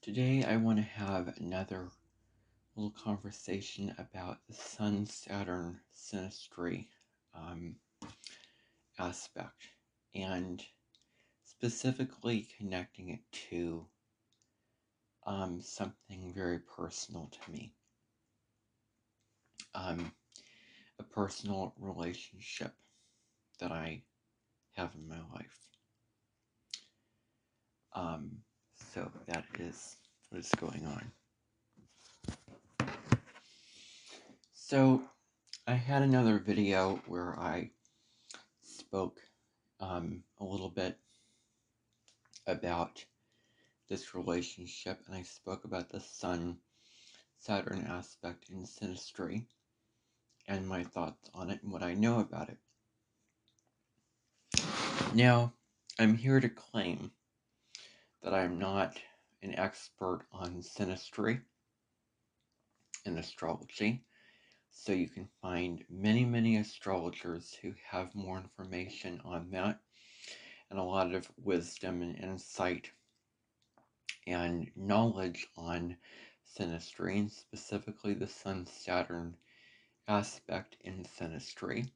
Today I want to have another little conversation about the Sun-Saturn synastry um, aspect, and specifically connecting it to something very personal to me, a personal relationship that I have in my life. So that is what is going on. So I had another video where I spoke a little bit about this relationship, and I spoke about the Sun-Saturn aspect in Synastry and my thoughts on it and what I know about it. Now, I'm here to claim that I'm not an expert on Synastry and astrology, so you can find many astrologers who have more information on that and a lot of wisdom and insight and knowledge on Synastry, and specifically the Sun-Saturn aspect in Synastry,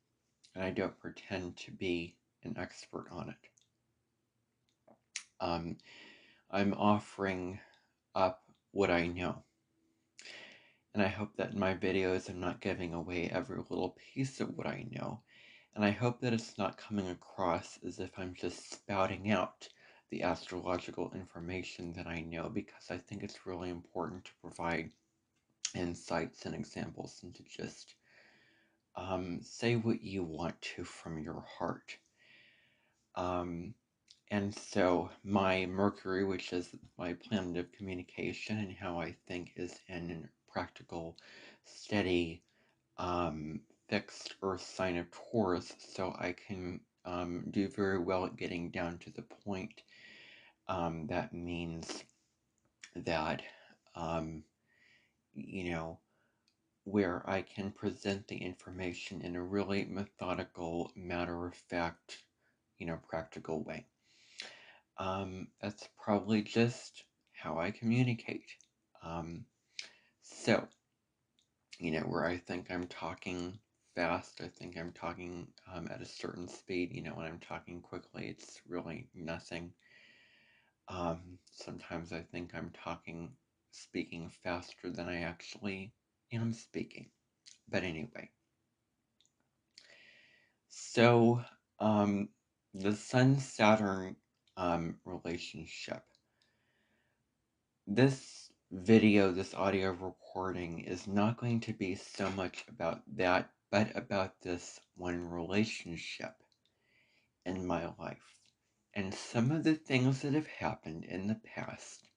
and I don't pretend to be an expert on it. I'm offering up what I know, and I hope that in my videos I'm not giving away every little piece of what I know, and I hope that it's not coming across as if I'm just spouting out the astrological information that I know, because I think it's really important to provide insights and examples and to just say what you want to from your heart. And so my Mercury, which is my planet of communication and how I think is in a practical, steady, fixed earth sign of Taurus, so I can do very well at getting down to the point. That means that, where I can present the information in a really methodical, matter-of-fact, practical way. That's probably just how I communicate. So, where I think I'm talking fast, I think I'm talking at a certain speed, when I'm talking quickly, it's really nothing. Sometimes I think I'm speaking faster than I actually am speaking. But anyway. So, the Sun-Saturn relationship. This video, this audio recording, is not going to be so much about that, but about this one relationship in my life. And some of the things that have happened in the past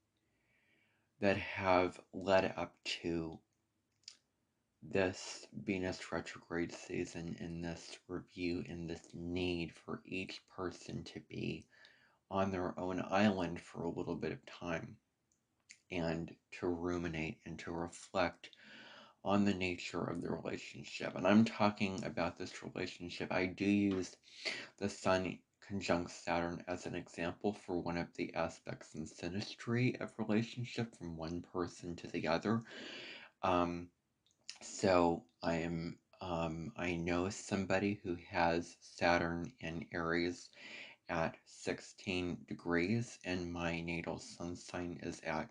that have led up to this Venus retrograde season, in this review, in this need for each person to be on their own island for a little bit of time and to ruminate and to reflect on the nature of the relationship. And I'm talking about this relationship. I do use the Sun conjunct Saturn as an example for one of the aspects in synastry of relationship from one person to the other. So I know somebody who has Saturn in Aries at 16 degrees, and my natal sun sign is at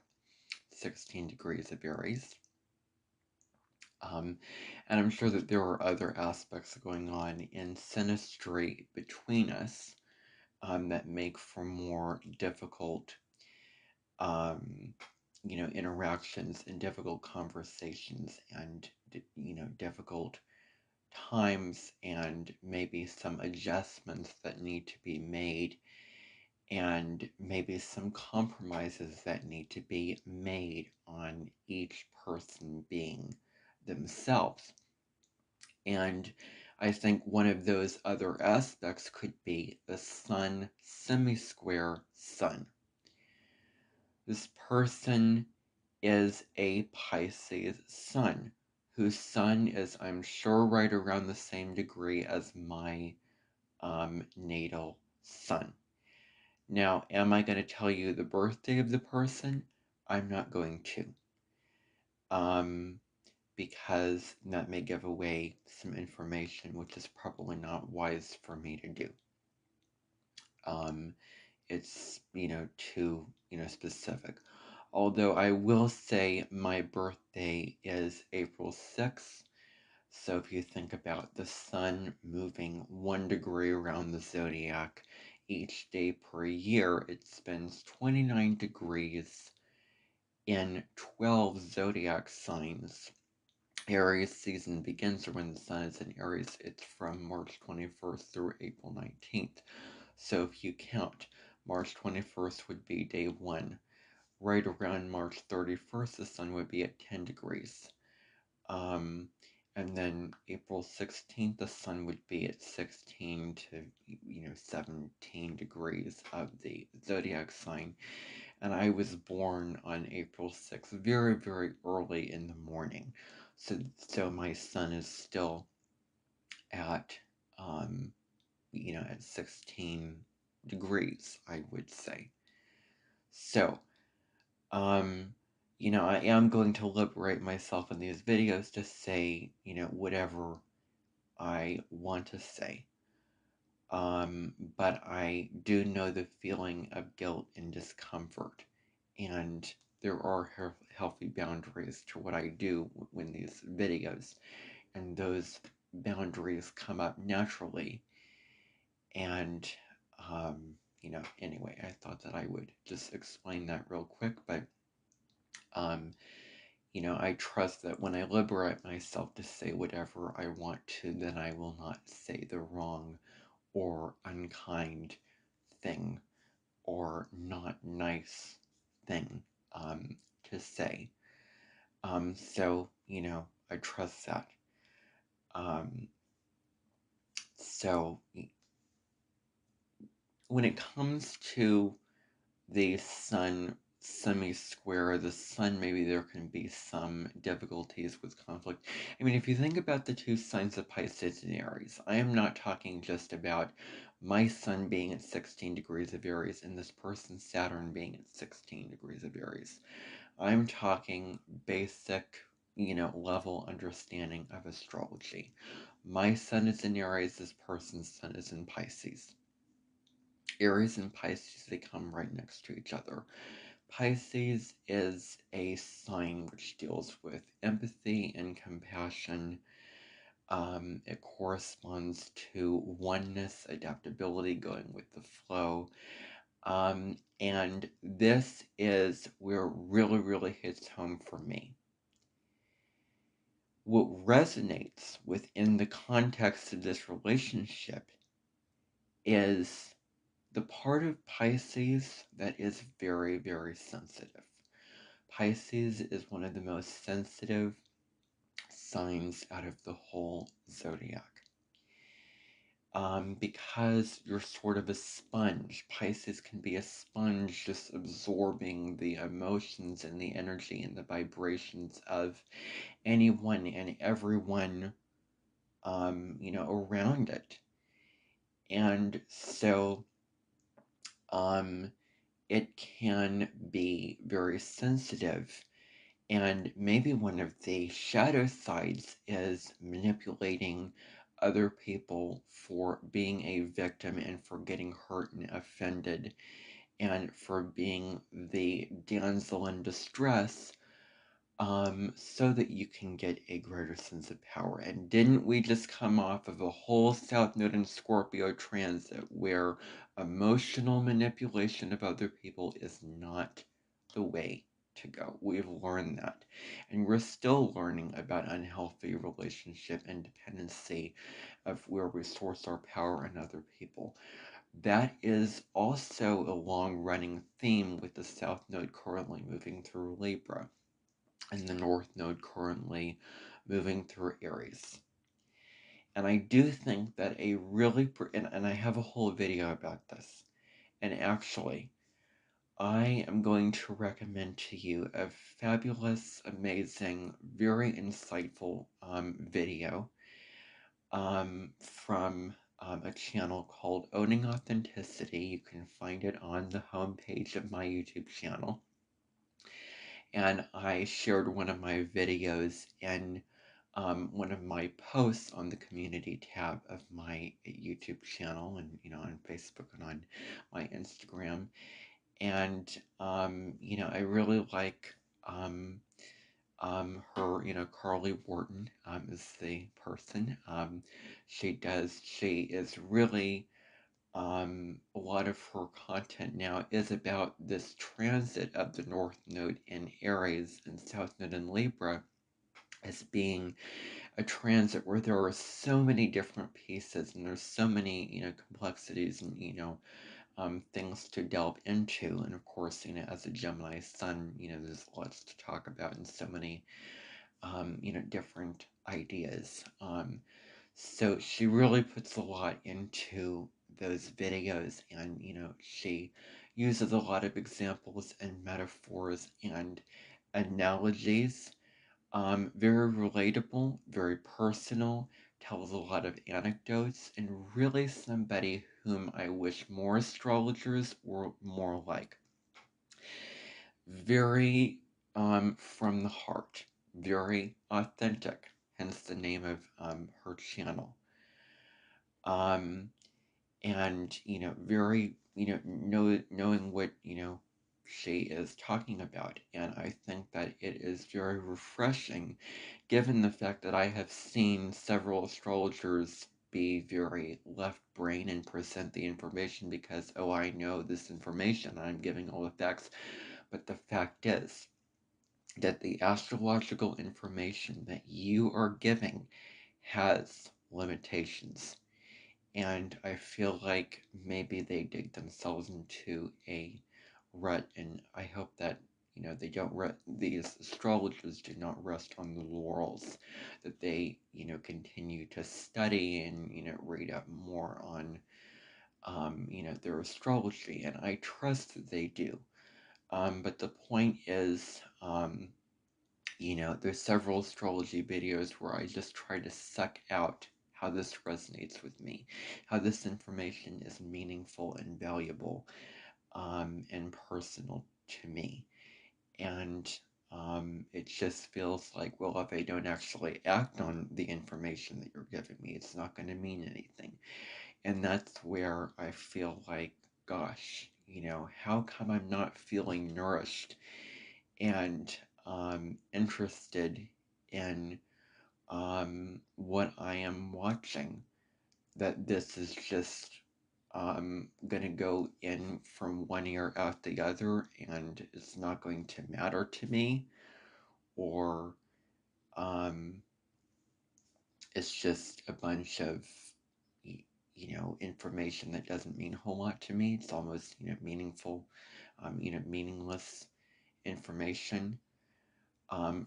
16 degrees of Aries. And I'm sure that there are other aspects going on in synastry between us that make for more difficult interactions and difficult conversations and, difficult times, and maybe some adjustments that need to be made, and maybe some compromises that need to be made on each person being themselves. And I think one of those other aspects could be the Sun semi-square Sun. This person is a Pisces Sun, whose Sun is, I'm sure, right around the same degree as my natal Sun. Now, am I going to tell you the birthday of the person? I'm not going to, um, because that may give away some information, which is probably not wise for me to do. It's, too, specific. Although I will say my birthday is April 6th. So if you think about the sun moving 1 degree around the zodiac each day per year, it spends 29 degrees in 12 zodiac signs. Aries season begins when the sun is in Aries. It's from March 21st through April 19th. So if you count, March 21st would be day 1. Right around March 31st, the sun would be at 10 degrees. And then April 16th, the sun would be at 16 to 17 degrees of the zodiac sign. And I was born on April 6th, very, very early in the morning. So my sun is still at, at 16 degrees, I would say. So, I am going to liberate myself in these videos to say, whatever I want to say. But I do know the feeling of guilt and discomfort, and there are healthy boundaries to what I do in these videos, and those boundaries come up naturally. And, anyway, I thought that I would just explain that real quick, but, I trust that when I liberate myself to say whatever I want to, then I will not say the wrong or unkind thing or not nice thing to say. So, I trust that. Um, so, when it comes to the sun semi-square, the sun, maybe there can be some difficulties with conflict. I mean, if you think about the two signs of Pisces and Aries, I am not talking just about my sun being at 16 degrees of Aries and this person's Saturn being at 16 degrees of Aries. I'm talking basic, level understanding of astrology. My sun is in Aries, this person's sun is in Pisces. Aries and Pisces, they come right next to each other. Pisces is a sign which deals with empathy and compassion. It corresponds to oneness, adaptability, going with the flow. And this is where it really, really hits home for me. What resonates within the context of this relationship is the part of Pisces that is very, very sensitive. Pisces is one of the most sensitive signs out of the whole zodiac. Because you're sort of a sponge. Pisces can be a sponge, just absorbing the emotions and the energy and the vibrations of anyone and everyone, around it. And so, it can be very sensitive. And maybe one of the shadow sides is manipulating other people for being a victim and for getting hurt and offended and for being the damsel in distress, so that you can get a greater sense of power. And didn't we just come off of a whole South Node in Scorpio transit where emotional manipulation of other people is not the way to go? We've learned that. And we're still learning about unhealthy relationship and dependency of where we source our power in other people. That is also a long-running theme with the South Node currently moving through Libra and the North Node currently moving through Aries. And I do think that and I have a whole video about this. And actually, I am going to recommend to you a fabulous, amazing, very insightful video from a channel called Owning Authenticity. You can find it on the homepage of my YouTube channel. and I shared one of my videos in one of my posts on the community tab of my YouTube channel, and on Facebook and on my Instagram. And I really like her, Carly Wharton is the person. She is really, a lot of her content now is about this transit of the North Node in Aries and South Node in Libra as being a transit where there are so many different pieces and there's so many, complexities and, things to delve into. And of course, as a Gemini sun, there's lots to talk about and so many, different ideas. So she really puts a lot into those videos, and she uses a lot of examples and metaphors and analogies. Very relatable, very personal, tells a lot of anecdotes, and really somebody whom I wish more astrologers were more like. Very from the heart, very authentic, hence the name of her channel. And very, knowing what she is talking about. And I think that it is very refreshing, given the fact that I have seen several astrologers be very left brain and present the information because, oh, I know this information, I'm giving all the facts. But the fact is that the astrological information that you are giving has limitations. And I feel like maybe they dig themselves into a rut, and I hope that they don't these astrologers do not rest on the laurels, that they continue to study and read up more on their astrology, and I trust that they do. But the point is, there's several astrology videos where I just try to suck out how this resonates with me, how this information is meaningful and valuable, and personal to me. And it just feels like, well, if I don't actually act on the information that you're giving me, it's not going to mean anything. And that's where I feel like, gosh, how come I'm not feeling nourished and interested in what I am watching? That this is just going to go in from one ear out the other and it's not going to matter to me, or it's just a bunch of information that doesn't mean a whole lot to me. It's almost meaningful, meaningless information.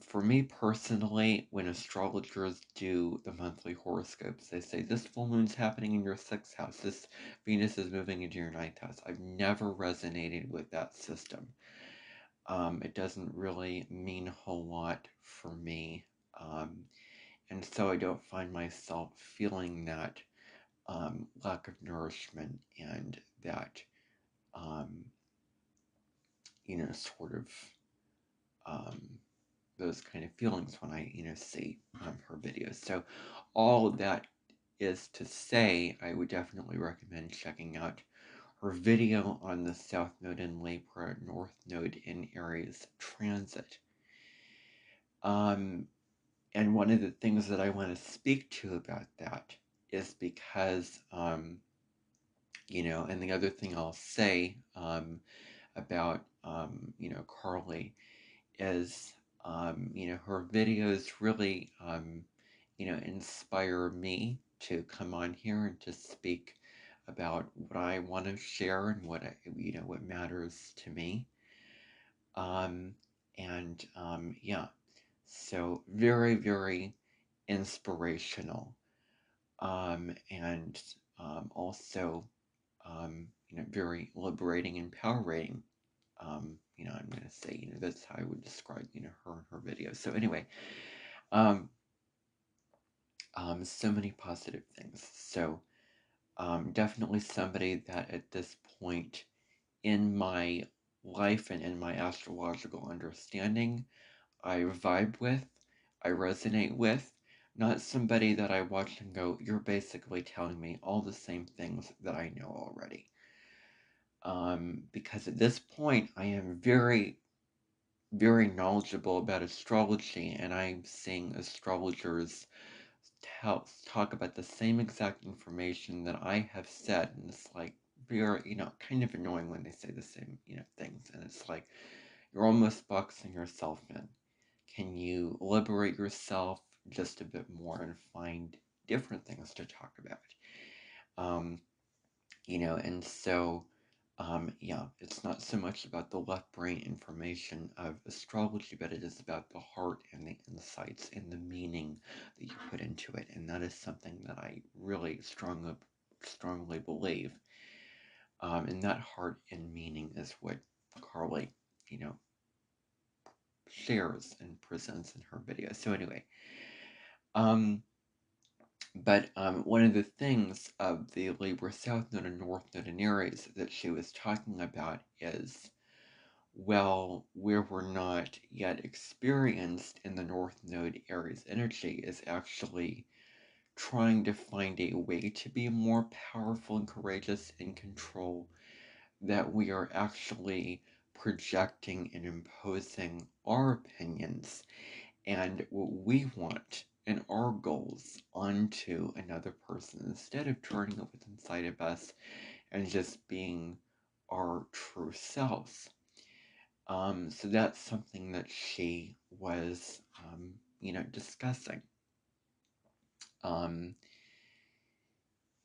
For me personally, when astrologers do the monthly horoscopes, they say this full moon's happening in your 6th house, this Venus is moving into your 9th house. I've never resonated with that system. It doesn't really mean a whole lot for me. And so I don't find myself feeling that lack of nourishment and that, sort of those kind of feelings when I, see her videos. So all that is to say, I would definitely recommend checking out her video on the South Node in Libra, North Node in Aries transit. And one of the things that I want to speak to about that is because, and the other thing I'll say about, Carly is, her videos really, inspire me to come on here and to speak about what I want to share and what matters to me. And yeah, so very, very inspirational. And also, very liberating and empowering. I'm going to say, that's how I would describe, her and her videos. So anyway, um, so many positive things. So definitely somebody that at this point in my life and in my astrological understanding, I vibe with, I resonate with, not somebody that I watch and go, you're basically telling me all the same things that I know already. Because at this point, I am very, very knowledgeable about astrology, and I'm seeing astrologers talk about the same exact information that I have said, and it's like very, kind of annoying when they say the same, things, and it's like you're almost boxing yourself in. Can you liberate yourself just a bit more and find different things to talk about? Um, and so, yeah, it's not so much about the left brain information of astrology, but it is about the heart and the insights and the meaning that you put into it. And that is something that I really strongly believe. And that heart and meaning is what Carly, you know, shares and presents in her video. So anyway, but one of the things of the Libra South Node and North Node in Aries that she was talking about is, well, where we're not yet experienced in the North Node Aries energy is actually trying to find a way to be more powerful and courageous in control, that we are actually projecting and imposing our opinions and what we want and our goals onto another person instead of turning it within inside of us and just being our true selves. So that's something that she was, discussing.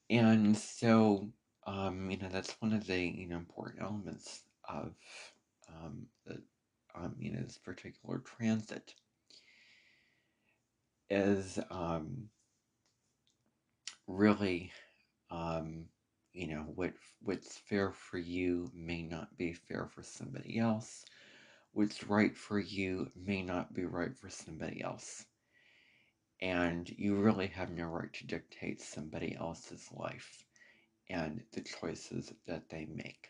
And so, that's one of the, important elements of this particular transit is really, what's fair for you may not be fair for somebody else. What's right for you may not be right for somebody else. And you really have no right to dictate somebody else's life and the choices that they make,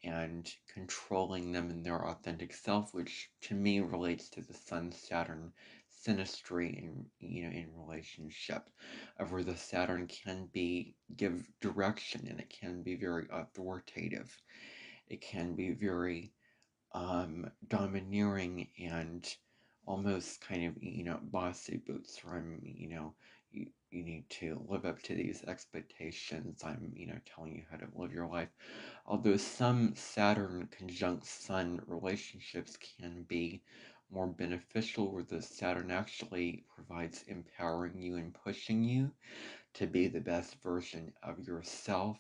and controlling them in their authentic self, which to me relates to the Sun-Saturn synastry in relationship, of where the Saturn can give direction, and it can be very authoritative. It can be very domineering and almost kind of, bossy boots, where you need to live up to these expectations. I'm, telling you how to live your life. Although some Saturn conjunct Sun relationships can be more beneficial, where the Saturn actually provides empowering you and pushing you to be the best version of yourself,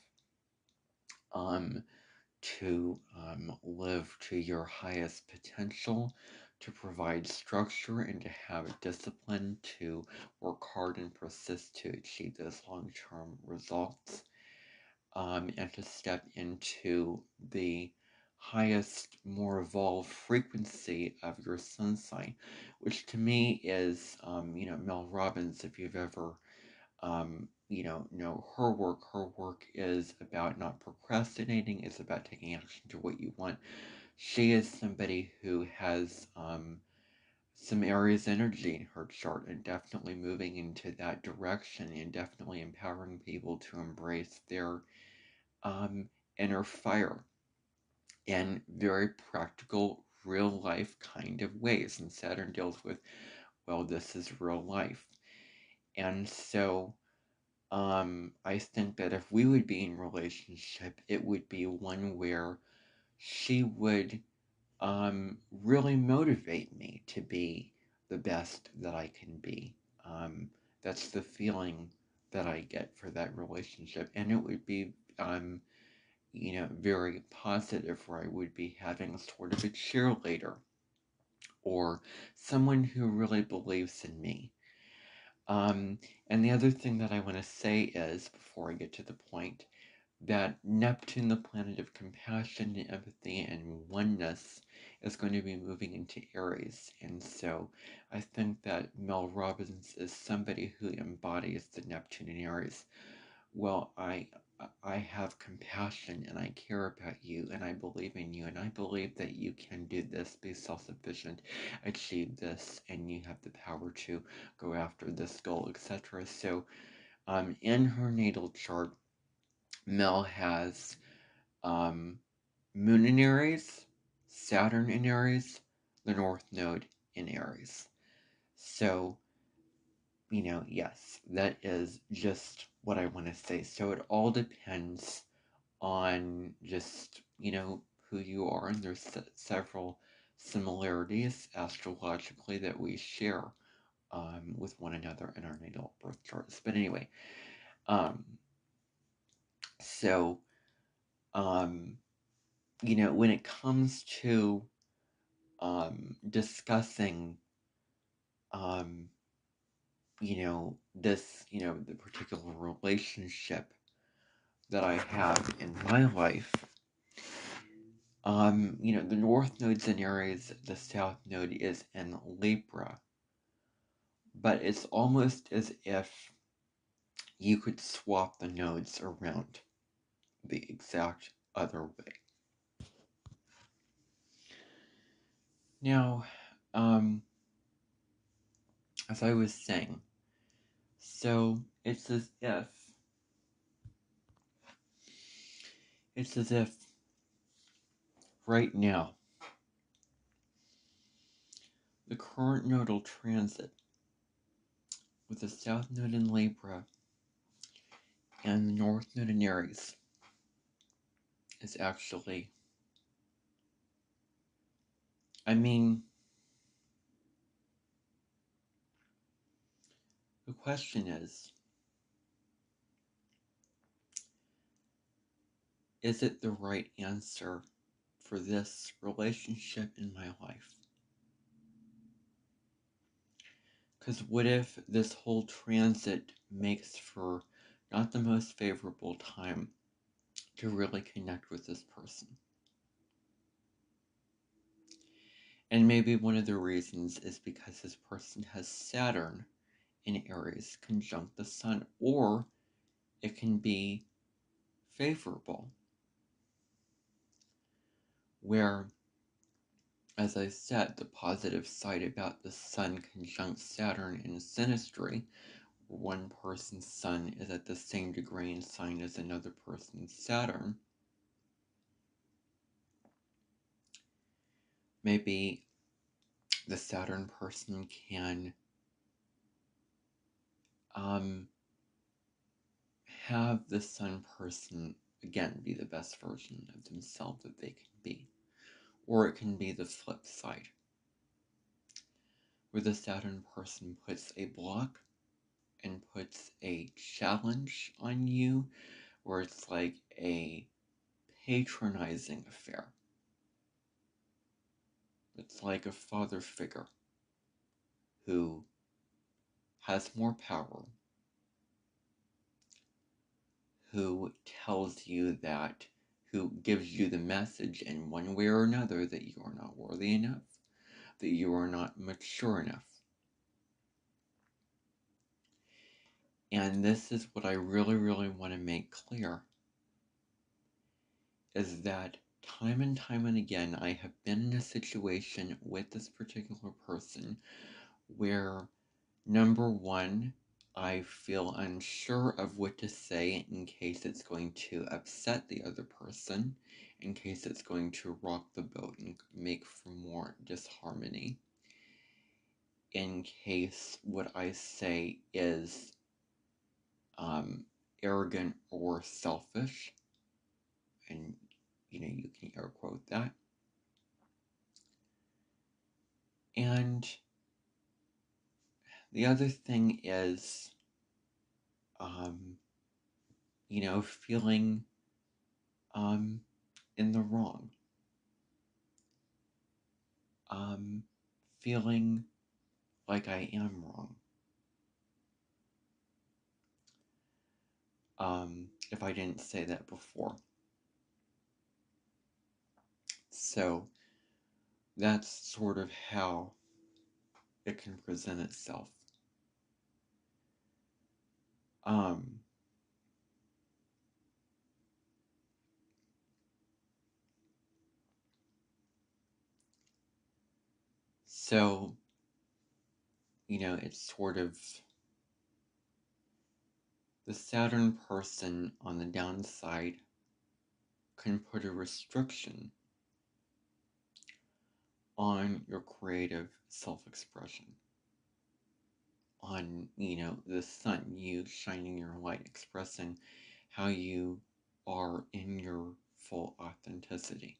to live to your highest potential, to provide structure, and to have discipline to work hard and persist to achieve those long-term results, and to step into the highest, more evolved frequency of your sun sign, which to me is, Mel Robbins. If you've ever know her work. Her work is about not procrastinating. It's about taking action to what you want. She is somebody who has some Aries energy in her chart, and definitely moving into that direction, and definitely empowering people to embrace their inner fire in very practical, real life kind of ways. And Saturn deals with, well, this is real life. And so I think that if we would be in relationship, it would be one where she would really motivate me to be the best that I can be. That's the feeling that I get for that relationship, and it would be very positive, where I would be having sort of a cheerleader or someone who really believes in me. And the other thing that I want to say is, before I get to the point, that Neptune, the planet of compassion and empathy and oneness, is going to be moving into Aries. And so I think that Mel Robbins is somebody who embodies the Neptune in Aries. Well, I I have compassion and I care about you and I believe in you and I believe that you can do this, be self-sufficient, achieve this, and you have the power to go after this goal, etc. So, in her natal chart, Mel has um, Moon in Aries, Saturn in Aries, the North Node in Aries. So, yes, that is just what I want to say. So it all depends on just, who you are, and there's several similarities astrologically that we share with one another in our natal birth charts. But anyway, um, so, um, when it comes to discussing, um, the particular relationship that I have in my life, the North Node's in Aries, the South Node is in Libra, but it's almost as if you could swap the nodes around the exact other way. Now, as I was saying, so it's as if right now, the current nodal transit with the South Node in Libra and the North Node in Aries is actually, the question is it the right answer for this relationship in my life? Because what if this whole transit makes for not the most favorable time to really connect with this person? And maybe one of the reasons is because this person has Saturn in Aries conjunct the Sun, or it can be favorable, where, as I said, the positive side about the Sun conjunct Saturn in Synastry, one person's Sun is at the same degree in sign as another person's Saturn. Maybe the Saturn person can have the Sun person, again, be the best version of themselves that they can be. Or it can be the flip side, where the Saturn person puts a block and puts a challenge on you, where it's like a patronizing affair. It's like a father figure who has more power, who tells you that, who gives you the message in one way or another that you are not worthy enough, that you are not mature enough. And this is what I really, really want to make clear, is that time and again, I have been in a situation with this particular person where, number one, I feel unsure of what to say in case it's going to upset the other person, in case it's going to rock the boat and make for more disharmony, in case what I say is arrogant or selfish, and you can air quote that. And the other thing is, feeling in the wrong, feeling like I am wrong, if I didn't say that before. So that's sort of how it can present itself. So, it's sort of the Saturn person on the downside can put a restriction on your creative self-expression, on, the sun, you shining your light, expressing how you are in your full authenticity.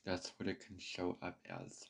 That's what it can show up as.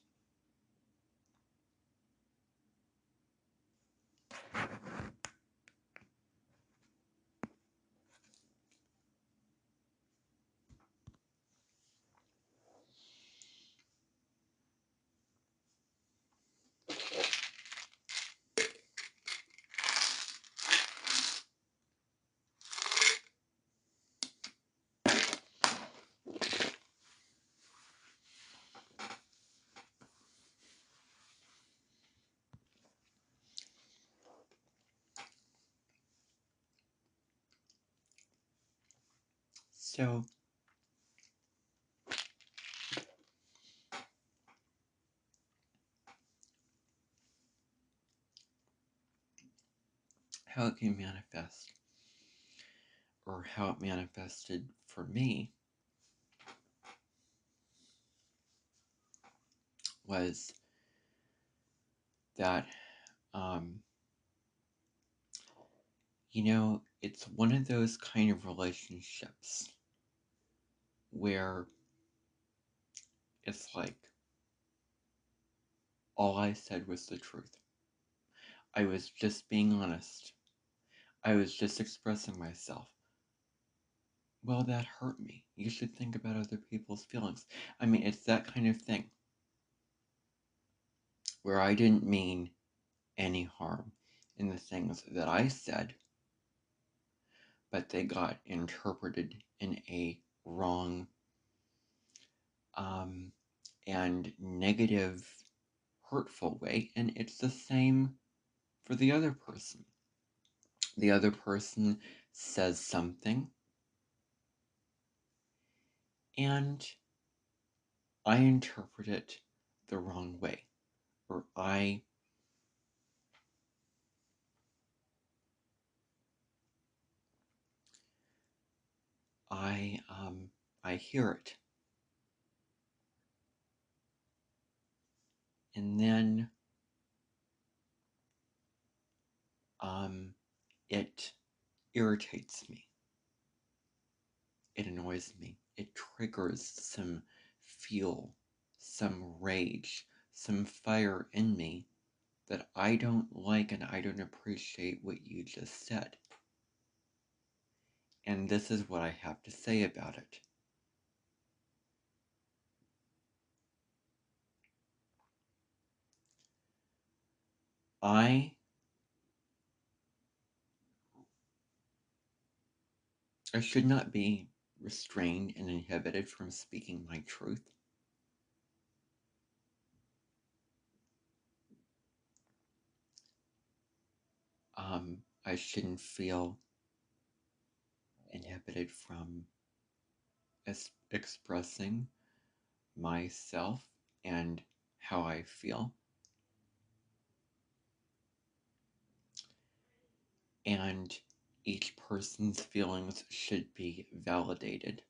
So, how it can manifest, or how it manifested for me, was that, it's one of those kind of relationships where it's like all I said was the truth. I was just being honest. I was just expressing myself. Well, that hurt me. You should think about other people's feelings. I mean, it's that kind of thing where I didn't mean any harm in the things that I said, but they got interpreted in a wrong and negative, hurtful way. And it's the same for the other person. The other person says something, and I interpret it the wrong way, or I hear it, and then it irritates me. It annoys me. It triggers some fuel, some rage, some fire in me that I don't like, and I don't appreciate what you just said. And this is what I have to say about it. I should not be restrained and inhibited from speaking my truth. I shouldn't feel inhibited from expressing myself and how I feel. And each person's feelings should be validated.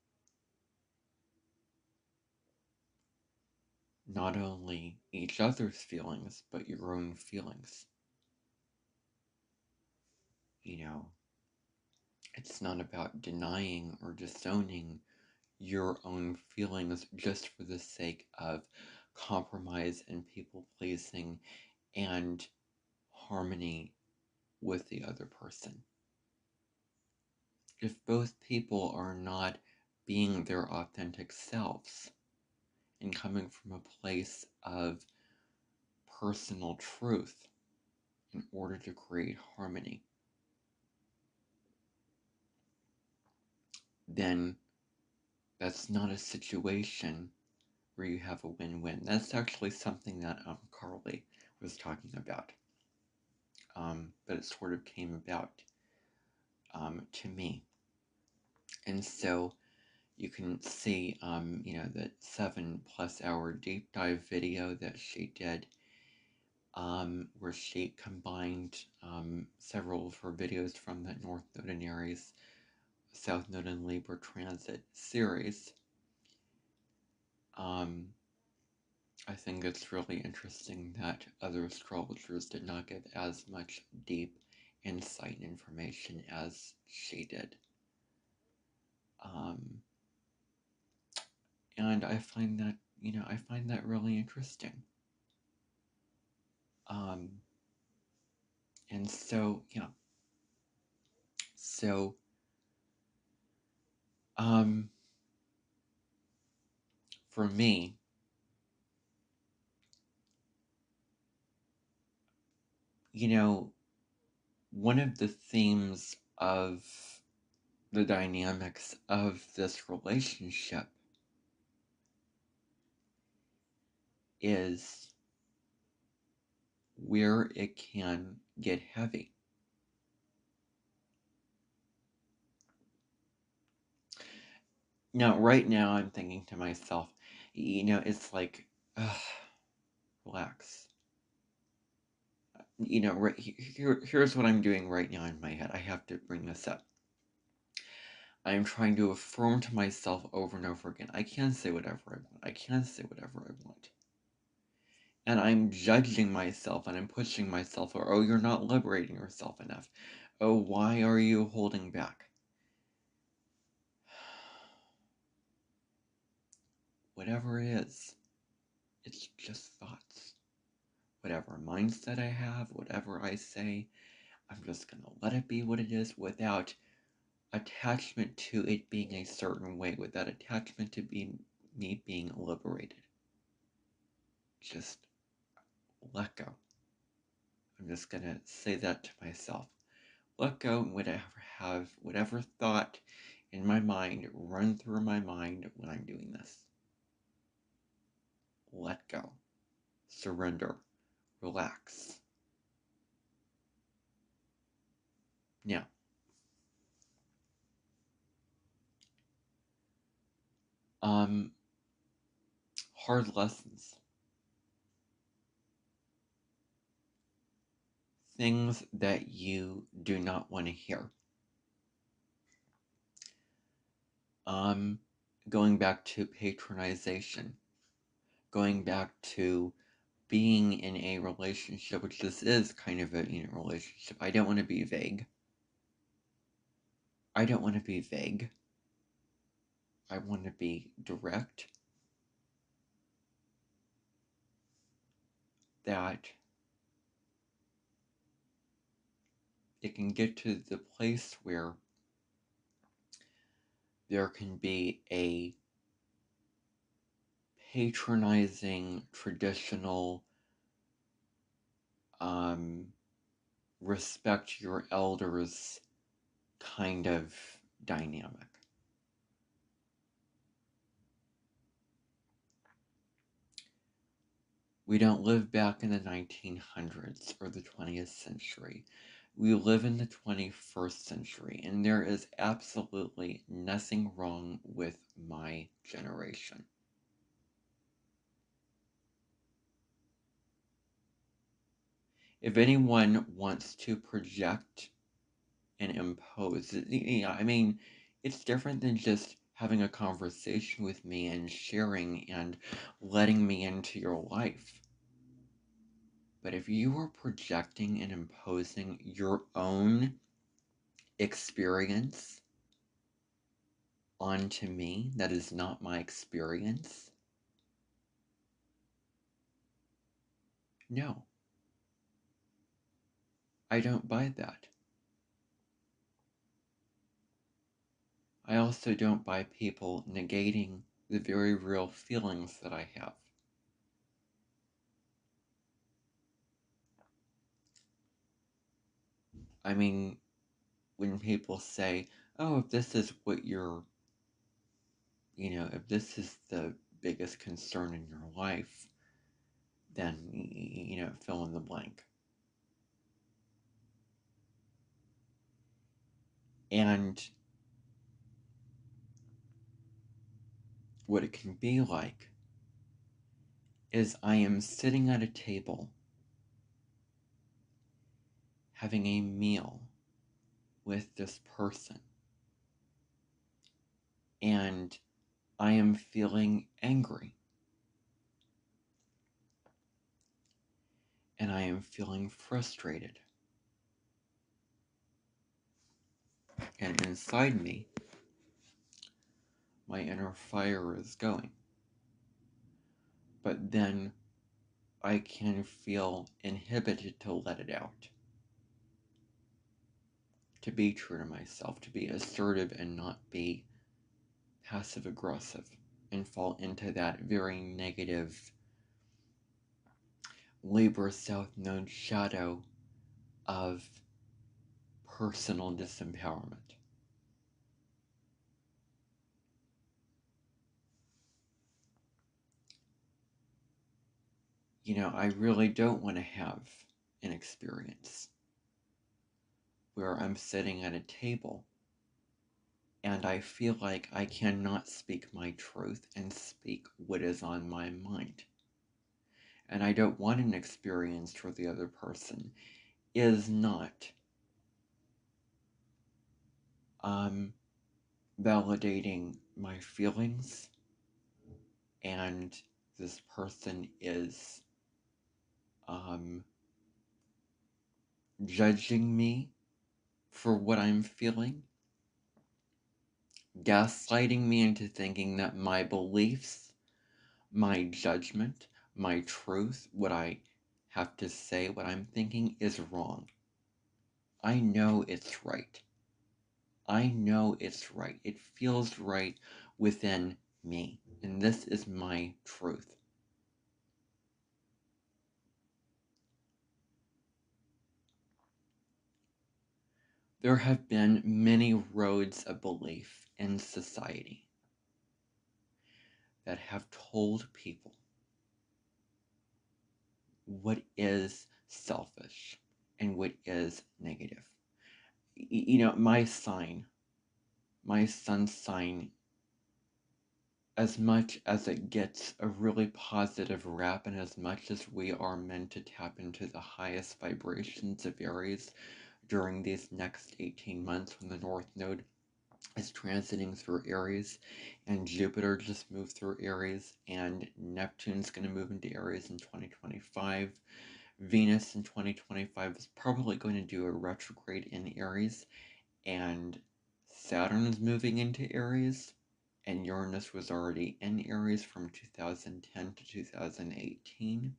Not only each other's feelings, but your own feelings. It's not about denying or disowning your own feelings just for the sake of compromise and people pleasing and harmony with the other person. If both people are not being their authentic selves and coming from a place of personal truth in order to create harmony, then that's not a situation where you have a win-win. That's actually something that Carly was talking about. But it sort of came about to me. And so, You can see, the 7+ hour deep dive video that she did, where she combined several of her videos from the North Node and Aries, South Node and Libra transit series. I think it's really interesting that other astrologers did not give as much deep insight and information as she did. And I find that really interesting. And so, yeah. So, for me, one of the themes of the dynamics of this relationship is where it can get heavy. Now, right now, I'm thinking to myself, it's like, relax. Right here's what I'm doing right now in my head. I have to bring this up. I'm trying to affirm to myself over and over again, I can say whatever I want. I can say whatever I want. And I'm judging myself and I'm pushing myself, or, oh, you're not liberating yourself enough. Oh, why are you holding back? Whatever it is, it's just thoughts. Whatever mindset I have, whatever I say, I'm just going to let it be what it is without attachment to it being a certain way, without attachment to me being liberated. Just let go. I'm just going to say that to myself. Let go and whatever thought in my mind run through my mind when I'm doing this. Let go. Surrender. Relax. Now, hard lessons. Things that you do not want to hear. Going back to patronization. Going back to being in a relationship, which this is kind of a relationship. I don't want to be vague. I want to be direct. That it can get to the place where there can be a patronizing, traditional, respect your elders kind of dynamic. We don't live back in the 1900s or the 20th century. We live in the 21st century, and there is absolutely nothing wrong with my generation. If anyone wants to project and impose, it's different than just having a conversation with me and sharing and letting me into your life. But if you are projecting and imposing your own experience onto me that is not my experience, no, I don't buy that. I also don't buy people negating the very real feelings that I have. I mean, when people say, oh, if this is what you're, if this is the biggest concern in your life, then, fill in the blank. And what it can be like is I am sitting at a table having a meal with this person, and I am feeling angry, and I am feeling frustrated. And inside me, my inner fire is going. But then I can feel inhibited to let it out, to be true to myself, to be assertive and not be passive aggressive and fall into that very negative Libra South Node shadow of personal disempowerment. I really don't want to have an experience where I'm sitting at a table and I feel like I cannot speak my truth and speak what is on my mind. And I don't want an experience where the other person is not validating my feelings, and this person is judging me for what I'm feeling, gaslighting me into thinking that my beliefs, my judgment, my truth, what I have to say, what I'm thinking is wrong. I know it's right. I know it's right. It feels right within me. And this is my truth. There have been many roads of belief in society that have told people what is selfish and what is negative. My sun's sign, as much as it gets a really positive rap and as much as we are meant to tap into the highest vibrations of Aries during these next 18 months when the North Node is transiting through Aries and Jupiter just moved through Aries and Neptune's going to move into Aries in 2025. Venus in 2025 is probably going to do a retrograde in Aries, and Saturn is moving into Aries, and Uranus was already in Aries from 2010 to 2018.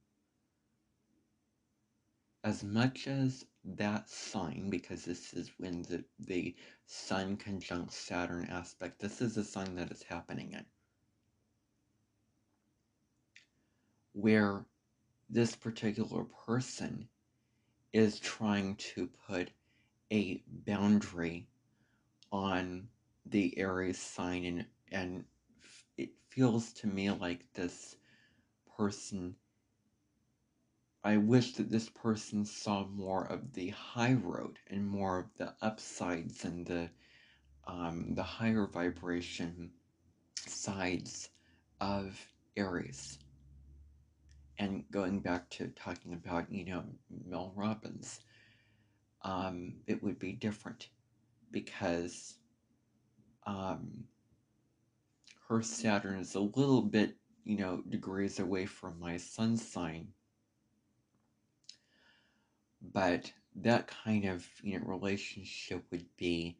As much as that sign, because this is when the Sun conjunct Saturn aspect, this is the sign that is happening in, where this particular person is trying to put a boundary on the Aries sign, and it feels to me like this person, I wish that this person saw more of the high road and more of the upsides and the higher vibration sides of Aries. And going back to talking about, Mel Robbins, it would be different because her Saturn is a little bit, degrees away from my sun sign. But that kind of, relationship would be,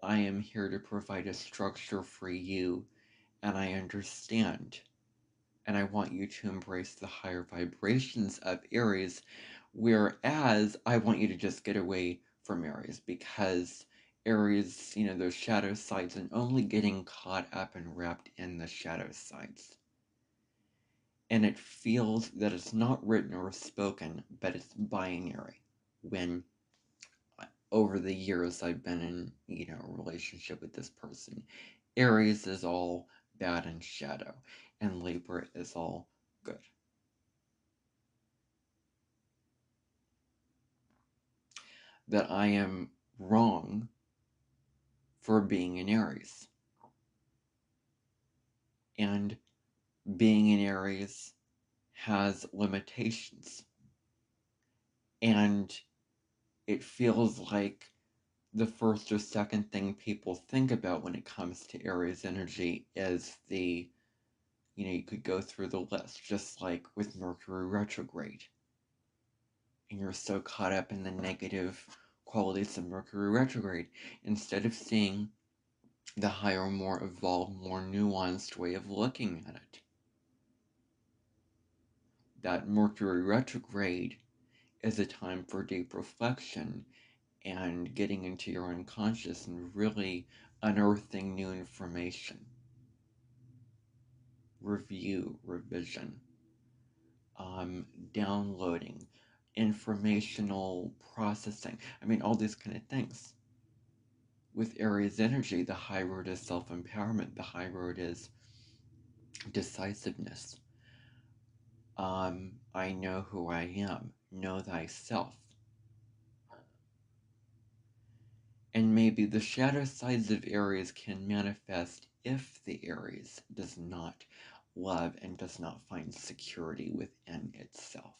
I am here to provide a structure for you, and I understand. And I want you to embrace the higher vibrations of Aries, whereas I want you to just get away from Aries, because Aries, those shadow sides, and only getting caught up and wrapped in the shadow sides. And it feels that it's not written or spoken, but it's binary. When over the years I've been in, a relationship with this person, Aries is all bad and shadow, and Libra is all good. That I am wrong for being in Aries. And being in Aries has limitations. And it feels like the first or second thing people think about when it comes to Aries energy is you could go through the list, just like with Mercury retrograde. And you're so caught up in the negative qualities of Mercury retrograde, instead of seeing the higher, more evolved, more nuanced way of looking at it. That Mercury retrograde is a time for deep reflection and getting into your unconscious and really unearthing new information. Review, revision, downloading, informational processing. I mean, all these kind of things. With Aries energy, the high road is self-empowerment. The high road is decisiveness. I know who I am. Know thyself. And maybe the shadow sides of Aries can manifest if the Aries does not love and does not find security within itself.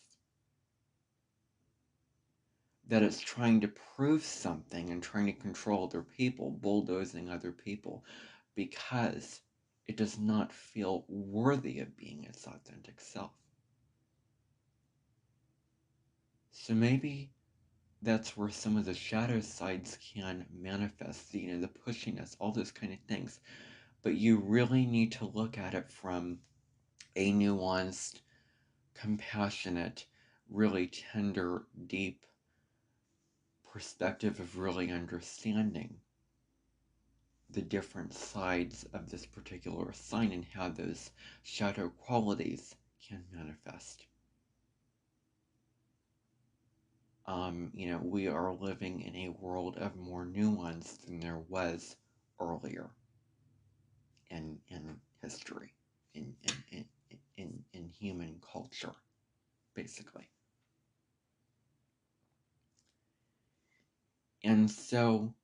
That it's trying to prove something and trying to control other people, bulldozing other people, because it does not feel worthy of being its authentic self. So maybe that's where some of the shadow sides can manifest, the pushiness, all those kind of things. But you really need to look at it from a nuanced, compassionate, really tender, deep perspective of really understanding the different sides of this particular sign and how those shadow qualities can manifest. We are living in a world of more nuance than there was earlier in history, in human culture, basically. And so,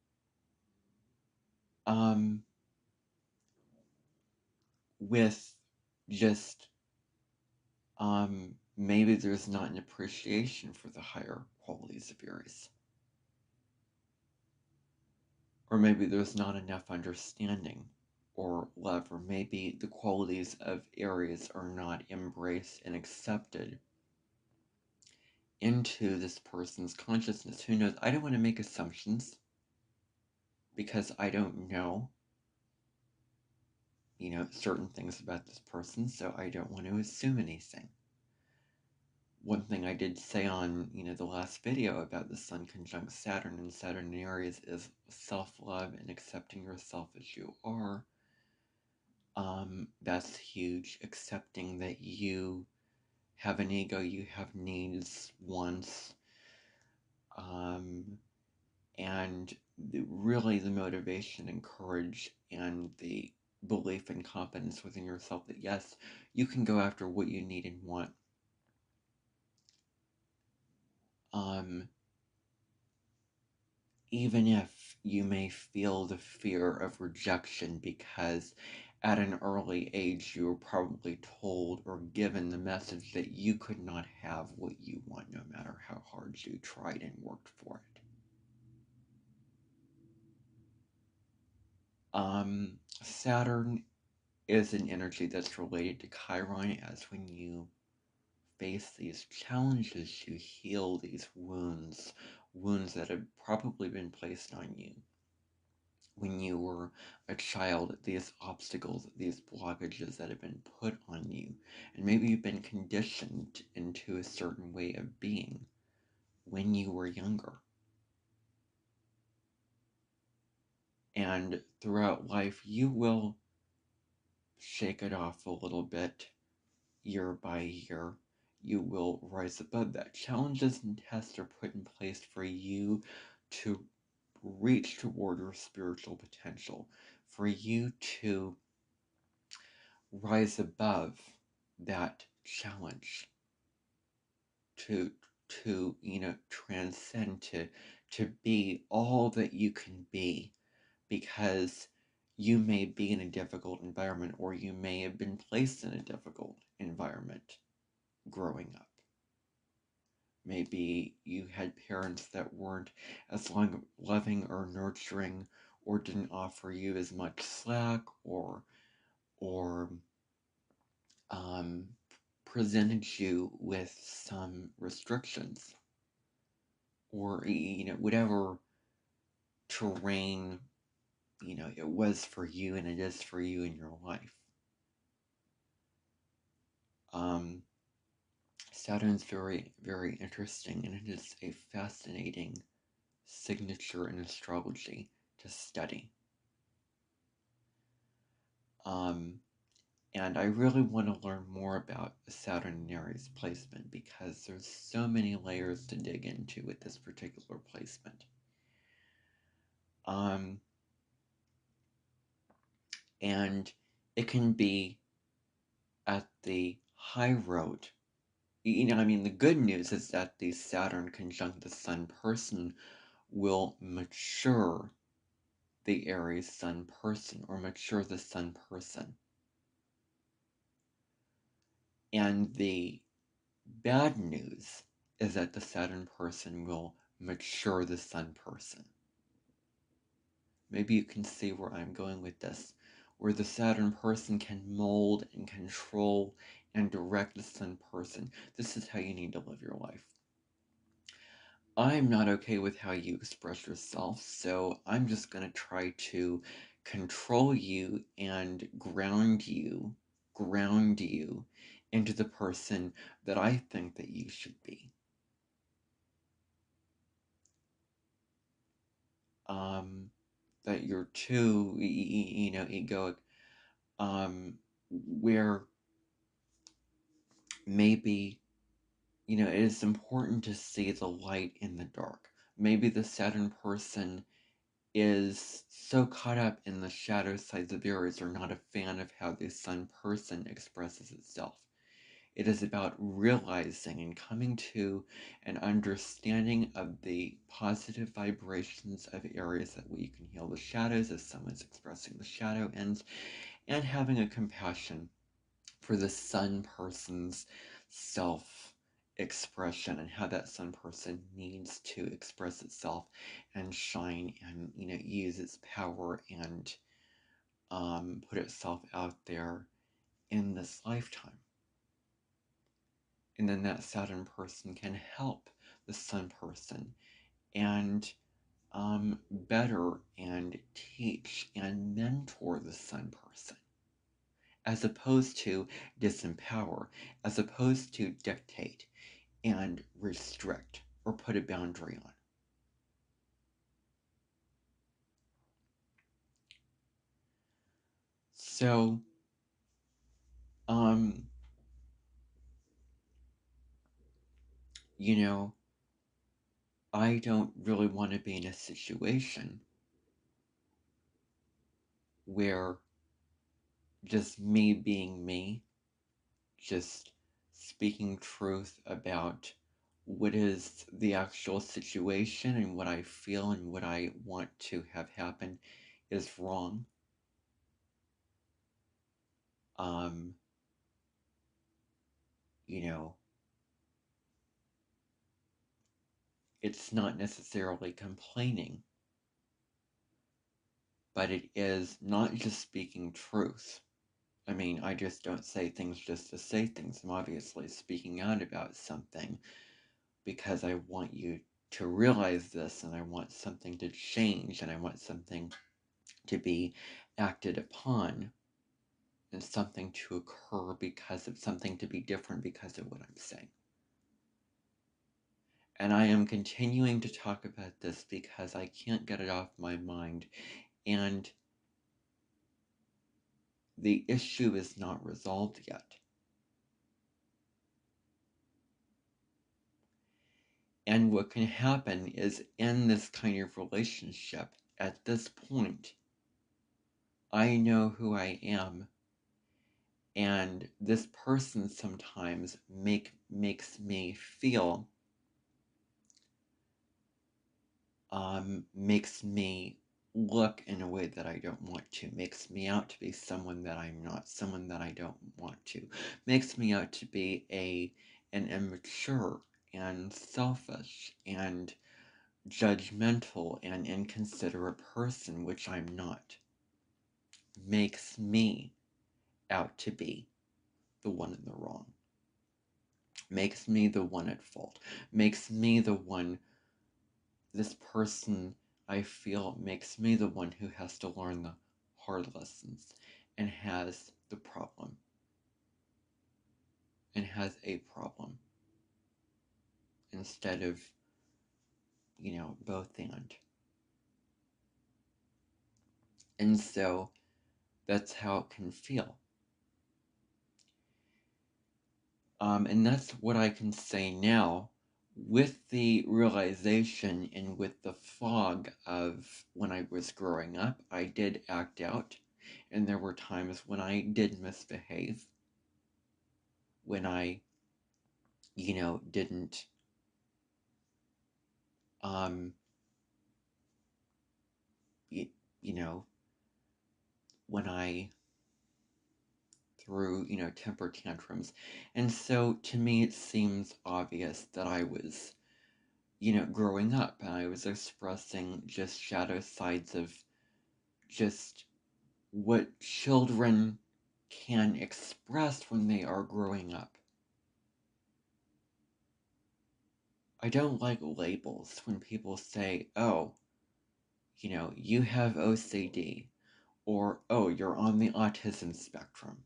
with just, maybe there's not an appreciation for the higher qualities of Aries. Or maybe there's not enough understanding or love, or maybe the qualities of Aries are not embraced and accepted into this person's consciousness. Who knows? I don't want to make assumptions because I don't know, certain things about this person, so I don't want to assume anything. One thing I did say on, the last video about the Sun conjunct Saturn and Saturn in Aries is self-love and accepting yourself as you are. That's huge. Accepting that you have an ego, you have needs, wants, and really the motivation and courage and the belief and confidence within yourself that yes, you can go after what you need and want. Even if you may feel the fear of rejection because at an early age you were probably told or given the message that you could not have what you want no matter how hard you tried and worked for it. Saturn is an energy that's related to Chiron, as when you face these challenges, you heal these wounds that have probably been placed on you when you were a child, these obstacles, these blockages that have been put on you. And maybe you've been conditioned into a certain way of being when you were younger. And throughout life, you will shake it off a little bit year by year. You will rise above that. Challenges and tests are put in place for you to reach toward your spiritual potential, for you to rise above that challenge, to transcend, to be all that you can be, because you may be in a difficult environment, or you may have been placed in a difficult environment growing up. Maybe you had parents that weren't as loving or nurturing, or didn't offer you as much slack, or presented you with some restrictions, or whatever terrain it was for you and it is for you in your life. Saturn's very, very interesting, and it is a fascinating signature in astrology to study. And I really want to learn more about the Saturn and Aries placement, because there's so many layers to dig into with this particular placement. And it can be at the high road. The good news is that the Saturn conjunct the Sun person will mature the Aries Sun person, or mature the Sun person. And the bad news is that the Saturn person will mature the Sun person. Maybe you can see where I'm going with this, where the Saturn person can mold and control and direct the Sun person. This is how you need to live your life. I'm not okay with how you express yourself, so I'm just going to try to control you and ground you into the person that I think that you should be. That you're too, egoic, where maybe, it is important to see the light in the dark. Maybe the Saturn person is so caught up in the shadow sides of Aries, or not a fan of how the Sun person expresses itself. It is about realizing and coming to an understanding of the positive vibrations of Aries, that way you can heal the shadows as someone's expressing the shadow ends, and having a compassion for the Sun person's self expression, and how that Sun person needs to express itself and shine, and use its power and put itself out there in this lifetime. And then that Saturn person can help the Sun person and better and teach and mentor the Sun person, as opposed to disempower, as opposed to dictate and restrict or put a boundary on. So, I don't really want to be in a situation where just me being me, just speaking truth about what is the actual situation and what I feel and what I want to have happen, is wrong. It's not necessarily complaining, but it is not just speaking truth. I just don't say things just to say things. I'm obviously speaking out about something because I want you to realize this, and I want something to change, and I want something to be acted upon, and something to occur because of something to be different because of what I'm saying. And I am continuing to talk about this because I can't get it off my mind, and the issue is not resolved yet. And what can happen is, in this kind of relationship, at this point, I know who I am, and this person sometimes makes me feel, makes me look in a way that I don't want to, makes me out to be someone that I'm not, someone that I don't want to, makes me out to be an immature and selfish and judgmental and inconsiderate person, which I'm not, makes me out to be the one in the wrong, makes me the one at fault, makes me the one, this person I feel makes me the one who has to learn the hard lessons and has the problem and has a problem instead of, both and. And so that's how it can feel. And that's what I can say now with the realization and with the fog of when I was growing up. I did act out, and there were times when I did misbehave, when I, didn't, um, you, you know, when I threw, temper tantrums. And so to me, it seems obvious that I was, growing up, and I was expressing just shadow sides of just what children can express when they are growing up. I don't like labels when people say, oh, you have OCD, or oh, you're on the autism spectrum,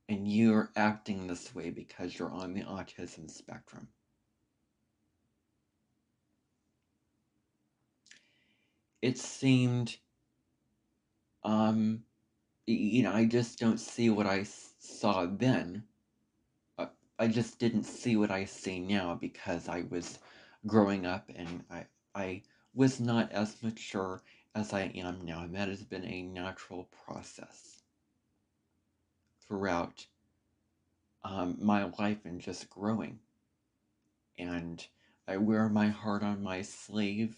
and you're acting this way because you're on the autism spectrum. It seemed, I just don't see what I saw then. I just didn't see what I see now because I was growing up and I was not as mature as I am now, and that has been a natural process throughout my life and just growing. And I wear my heart on my sleeve.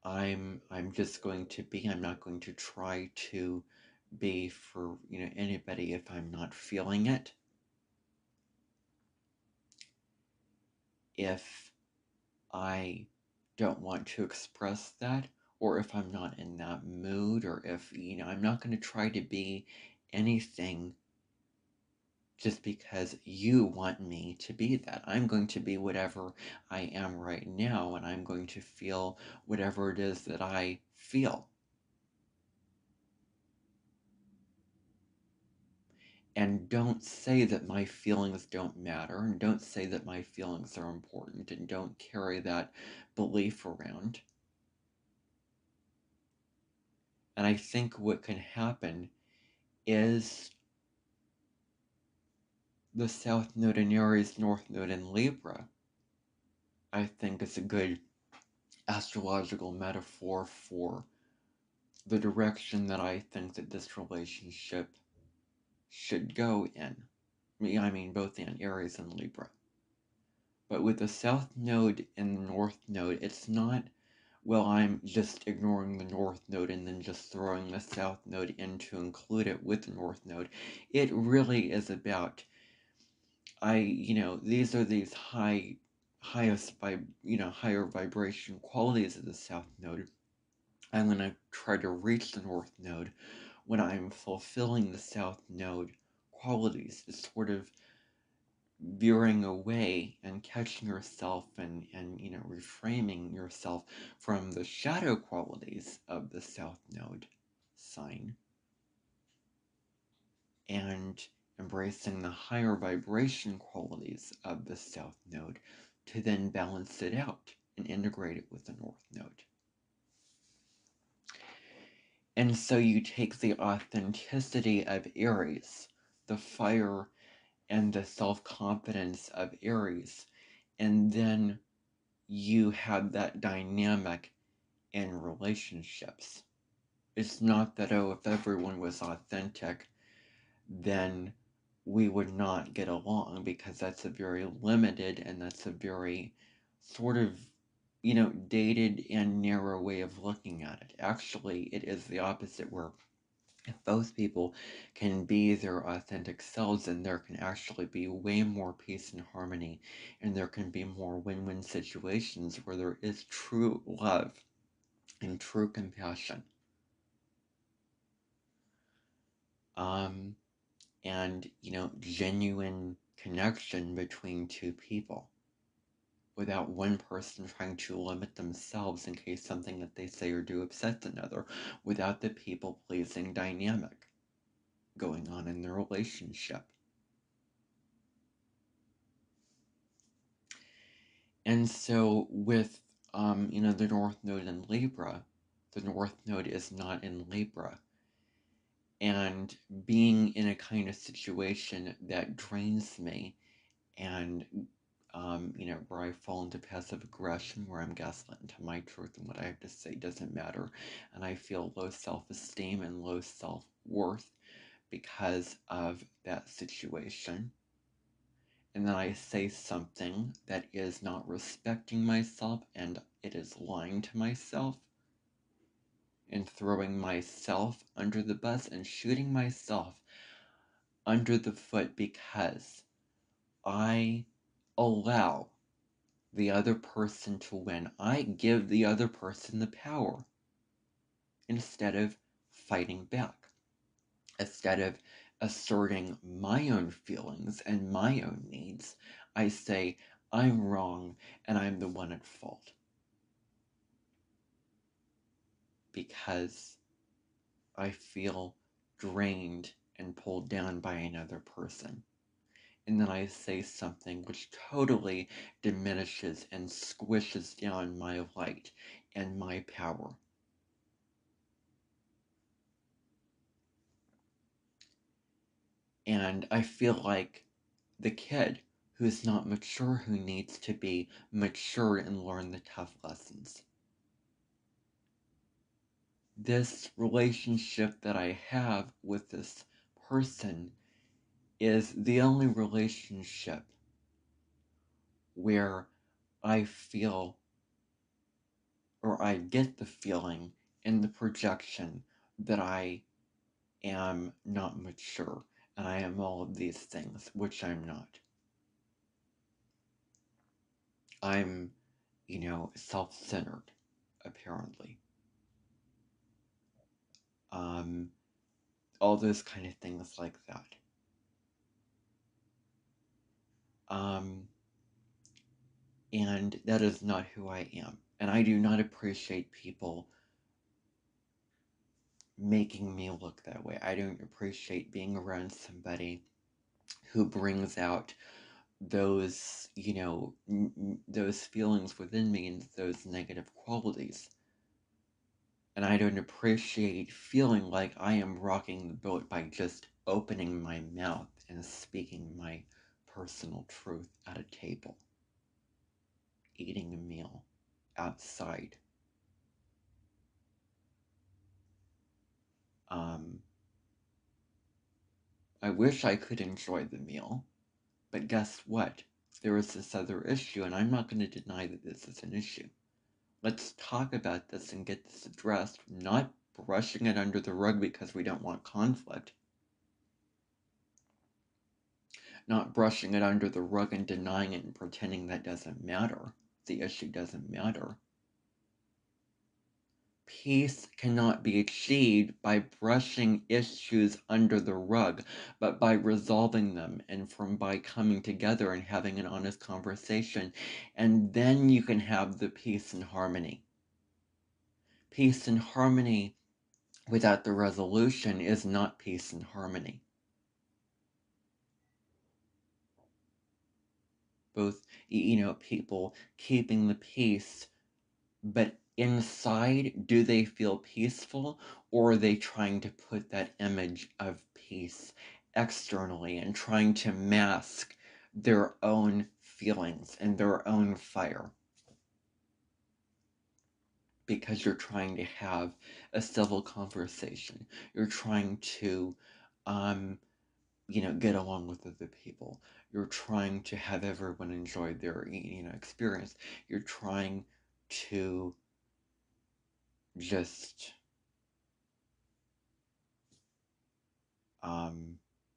I'm just going to be. I'm not going to try to be for anybody if I'm not feeling it. If I don't want to express that, or if I'm not in that mood, or if I'm not going to try to be anything just because you want me to be that. I'm going to be whatever I am right now, and I'm going to feel whatever it is that I feel. And don't say that my feelings don't matter, and don't say that my feelings are important, and don't carry that belief around. And I think what can happen is the South Node in Aries, North Node in Libra, I think is a good astrological metaphor for the direction that I think that this relationship should go in. I mean, both in Aries and Libra. But with the South Node and the North Node, it's not, well, I'm just ignoring the North Node and then just throwing the South Node in to include it with the North Node. It really is about, these are these higher vibration qualities of the South Node. I'm going to try to reach the North Node when I'm fulfilling the South Node qualities. It's sort of veering away and catching yourself and reframing yourself from the shadow qualities of the South Node sign and embracing the higher vibration qualities of the South Node to then balance it out and integrate it with the North Node. And so you take the authenticity of Aries, the fire and the self-confidence of Aries, and then you have that dynamic in relationships. It's not that, oh, if everyone was authentic, then we would not get along, because that's a very limited and that's a very sort of dated and narrow way of looking at it. Actually, it is the opposite, where if both people can be their authentic selves, then there can actually be way more peace and harmony, and there can be more win-win situations where there is true love and true compassion. And genuine connection between two people, without one person trying to limit themselves in case something that they say or do upsets another, without the people-pleasing dynamic going on in the relationship. And so with, the North Node in Libra, the North Node is not in Libra. And being in a kind of situation that drains me, and where I fall into passive aggression, where I'm gaslit into my truth and what I have to say doesn't matter, and I feel low self-esteem and low self-worth because of that situation, and then I say something that is not respecting myself, and it is lying to myself, and throwing myself under the bus and shooting myself under the foot because I allow the other person to win. I give the other person the power instead of fighting back, instead of asserting my own feelings and my own needs. I say, I'm wrong and I'm the one at fault because I feel drained and pulled down by another person. And then I say something which totally diminishes and squishes down my light and my power. And I feel like the kid who's not mature, who needs to be mature and learn the tough lessons. This relationship that I have with this person is the only relationship where I feel, or I get the feeling in the projection, that I am not mature and I am all of these things, which I'm not. I'm, self-centered, apparently. All those kind of things like that. And that is not who I am. And I do not appreciate people making me look that way. I don't appreciate being around somebody who brings out those, those feelings within me and those negative qualities. And I don't appreciate feeling like I am rocking the boat by just opening my mouth and speaking my personal truth at a table, eating a meal outside. I wish I could enjoy the meal, but guess what? There is this other issue, and I'm not going to deny that this is an issue. Let's talk about this and get this addressed, not brushing it under the rug because we don't want conflict. Not brushing it under the rug and denying it and pretending that doesn't matter. The issue doesn't matter. Peace cannot be achieved by brushing issues under the rug, but by resolving them, and by coming together and having an honest conversation. And then you can have the peace and harmony. Peace and harmony without the resolution is not peace and harmony. Both, people keeping the peace, but inside, do they feel peaceful, or are they trying to put that image of peace externally and trying to mask their own feelings and their own fire? Because you're trying to have a civil conversation. You're trying to, get along with other people. You're trying to have everyone enjoy their, experience. You're trying to just,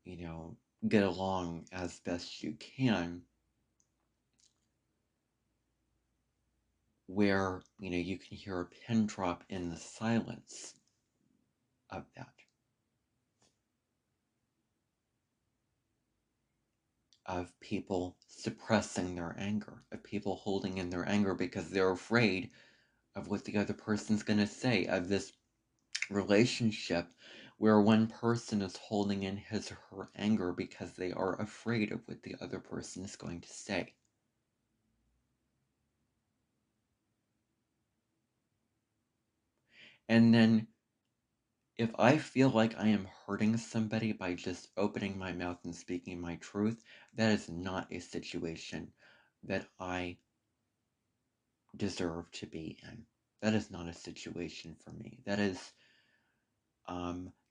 you know, get along as best you can, where, you know, you can hear a pin drop in the silence of that. Of people suppressing their anger, of people holding in their anger because they're afraid of what the other person's going to say, of this relationship where one person is holding in his or her anger because they are afraid of what the other person is going to say. And then if I feel like I am hurting somebody by just opening my mouth and speaking my truth, that is not a situation that I deserve to be in. That is not a situation for me. That is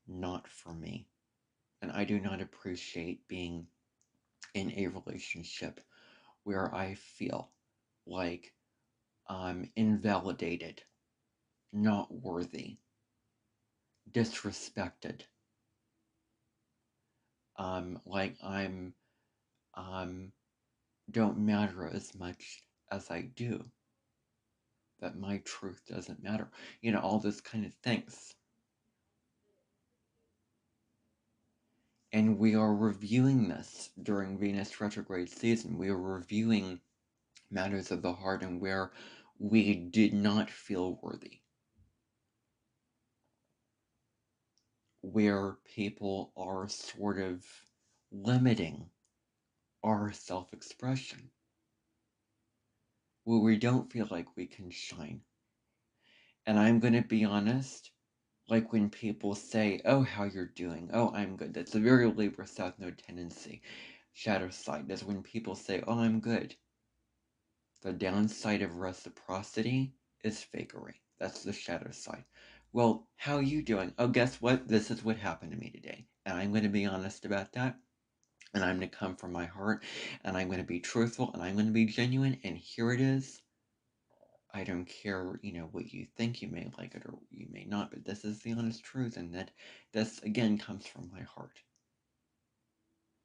not for me. And I do not appreciate being in a relationship where I feel like I'm invalidated, not worthy, disrespected, like I'm don't matter as much as I do, that my truth doesn't matter, you know, all those kind of things. And we are reviewing this during Venus retrograde season. We are reviewing matters of the heart and where we did not feel worthy, where people are sort of limiting our self-expression, where we don't feel like we can shine. And I'm going to be honest, like when people say, oh, how you're doing, oh, I'm good. That's a very Libra South Node tendency. Shadow side is when people say, oh, I'm good. The downside of reciprocity is fakery. That's the shadow side. Well, how are you doing? Oh, guess what? This is what happened to me today. And I'm going to be honest about that. And I'm going to come from my heart. And I'm going to be truthful. And I'm going to be genuine. And here it is. I don't care, you know, what you think. You may like it or you may not. But this is the honest truth. And that this, again, comes from my heart.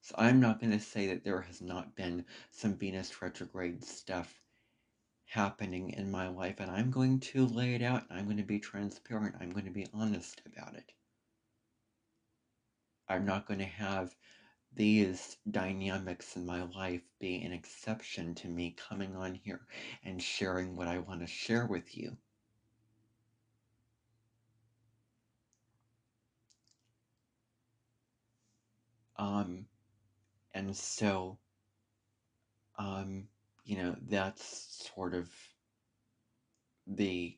So I'm not going to say that there has not been some Venus retrograde stuff happening in my life, and I'm going to lay it out, and I'm going to be transparent. I'm going to be honest about it. I'm not going to have these dynamics in my life be an exception to me coming on here and sharing what I want to share with you. And so, you know, that's sort of the,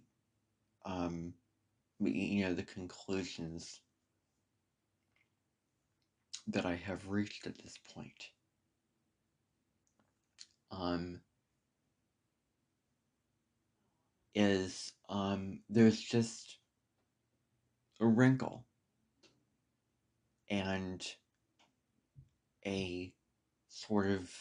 you know, the conclusions that I have reached at this point. Is there's just a wrinkle and a sort of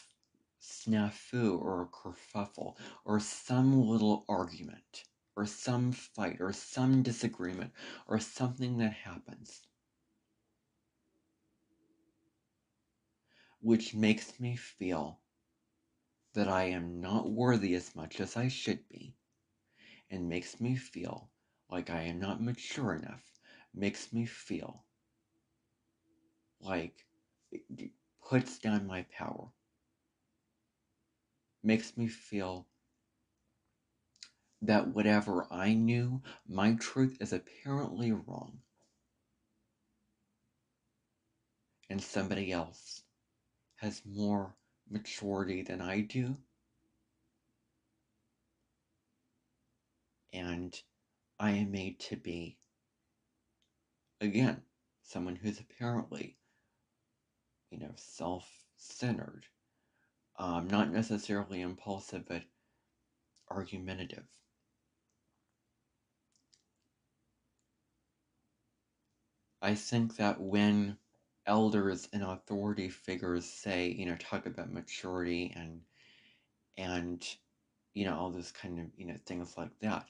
snafu or a kerfuffle or some little argument or some fight or some disagreement or something that happens which makes me feel that I am not worthy as much as I should be, and makes me feel like I am not mature enough, makes me feel like it puts down my power, makes me feel that whatever I knew, my truth is apparently wrong, and somebody else has more maturity than I do, and I am made to be, again, someone who's apparently, you know, self-centered, not necessarily impulsive, but argumentative. I think that when elders and authority figures say, you know, talk about maturity and all those kind of, things like that.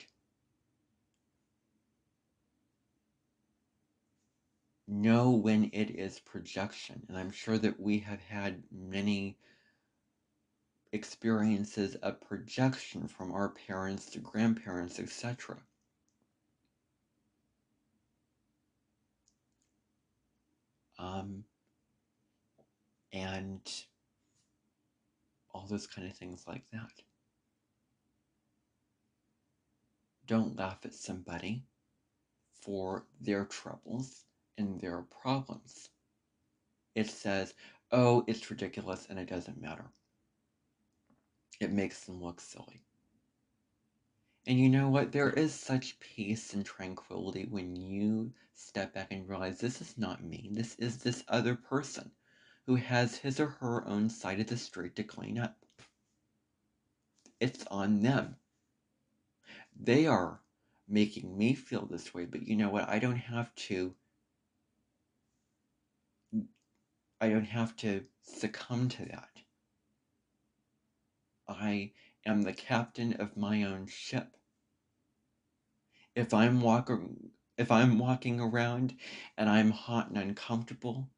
Know when it is projection. And I'm sure that we have had many experiences of projection from our parents to grandparents, etc. And all those kind of things like that. Don't laugh at somebody for their troubles and their problems. It says, oh, it's ridiculous and it doesn't matter. It makes them look silly. And you know what? There is such peace and tranquility when you step back and realize this is not me. This is this other person who has his or her own side of the street to clean up. It's on them. They are making me feel this way, but you know what? I don't have to succumb to that. I am the captain of my own ship. If I'm walking around and I'm hot and uncomfortable,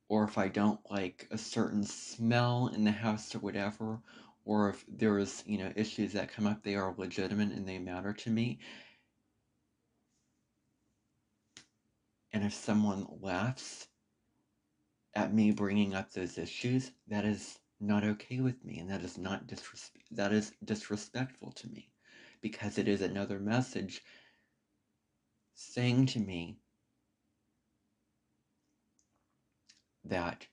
or if I don't like a certain smell in the house or whatever, or if there's, issues that come up, they are legitimate and they matter to me. And if someone laughs at me bringing up those issues, that is not okay with me, and that is not that is disrespectful to me, because it is another message saying to me that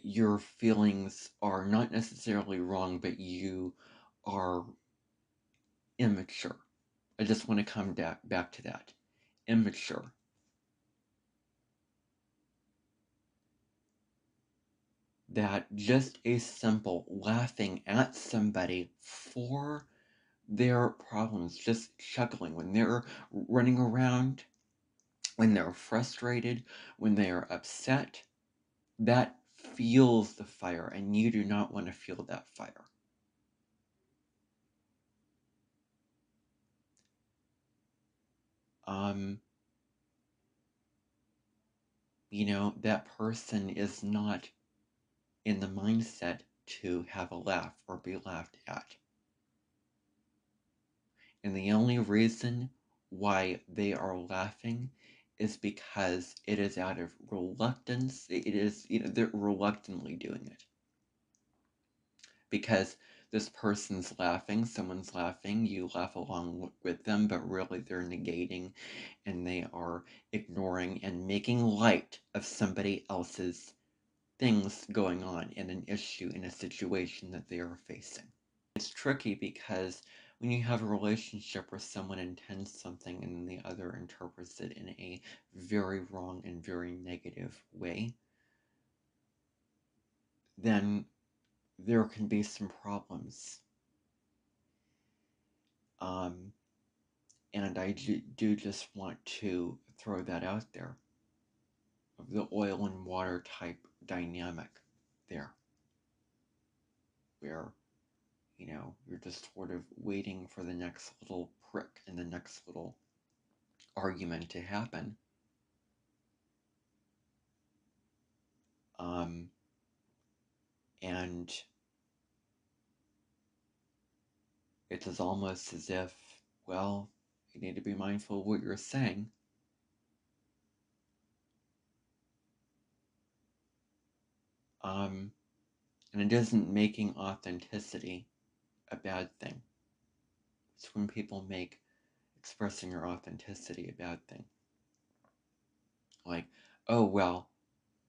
your feelings are not necessarily wrong, but you are immature. I just want to come back to that. Immature. That just a simple laughing at somebody for their problems, just chuckling when they're running around, when they're frustrated, when they are upset, that fuels the fire, and you do not want to feel that fire. That person is not in the mindset to have a laugh or be laughed at. And the only reason why they are laughing is because it is out of reluctance. It is, they're reluctantly doing it. Because this person's laughing, someone's laughing, you laugh along with them, but really they're negating and they are ignoring and making light of somebody else's things going on in an issue, in a situation that they are facing. It's tricky because when you have a relationship where someone intends something and the other interprets it in a very wrong and very negative way, then there can be some problems. And I do just want to throw that out there, of the oil and water type dynamic there, where you're just sort of waiting for the next little prick and the next little argument to happen. And it's almost as if, well, you need to be mindful of what you're saying. And it isn't making authenticity a bad thing. It's when people make expressing your authenticity a bad thing. Like, oh, well,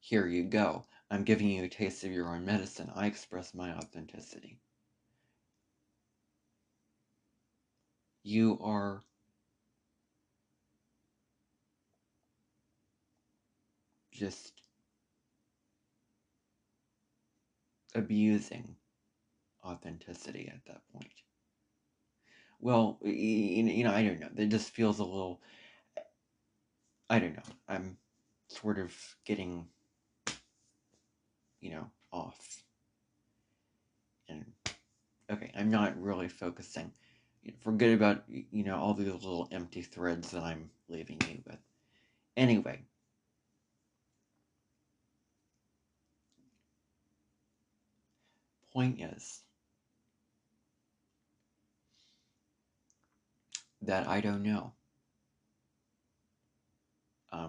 here you go. I'm giving you a taste of your own medicine. I express my authenticity. You are just abusing authenticity at that point. Well, I don't know. It just feels a little, I don't know. I'm sort of getting off. And okay, I'm not really focusing. Forget about, all these little empty threads that I'm leaving you with. Anyway, point is that I don't know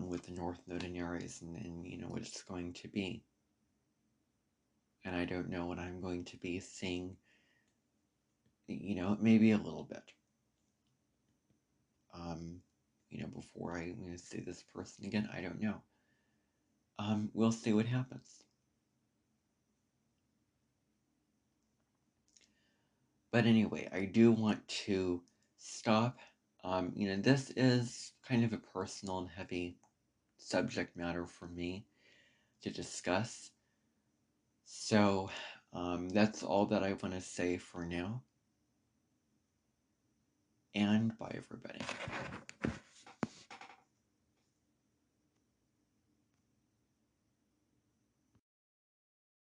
with the North Node in Aries and what it's going to be. And I don't know what I'm going to be seeing, maybe a little bit. Before I see this person again, I don't know. We'll see what happens. But anyway, I do want to stop. This is kind of a personal and heavy subject matter for me to discuss. So that's all that I want to say for now. And bye, everybody.